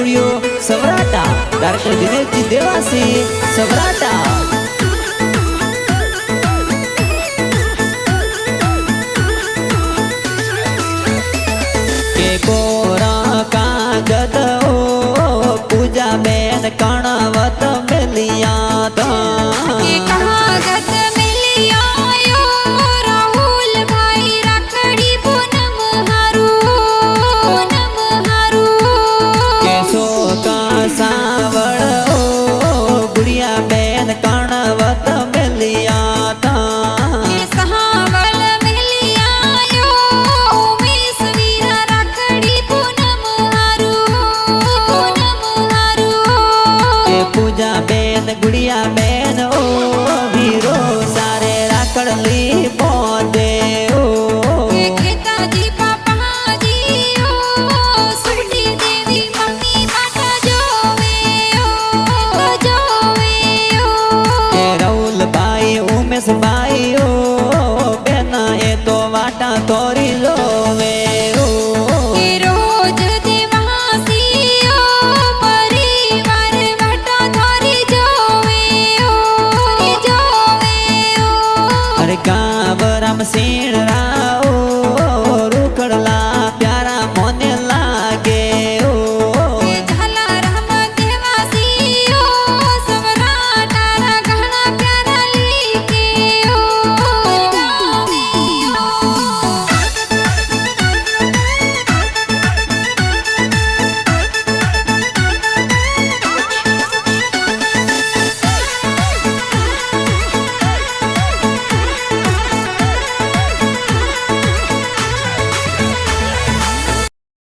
Studio सवराटा director Dinesh ji Dewasi सवराटा। के कोरा कागद ओ पूजा Ben कणवत मिलिया था सावड़ ओ गुड़िया बेन कणवत मिलिया था सावल मिलिया यो उमेश वीर राखड़ी पूनम हारू के पूजा बेन गुड़िया बेन ओ वीरो सारे राखड़ ली बोदे ओ खेताजी पापा जी ओ सुनी देवी मम्मी माता उमेश भाई ओ बेना ए तो वाटा तोरी लोवे ओ रोज देवासी ओ परिवार वाटा तोरी जोवे ओ अरे गाँव राम सिंह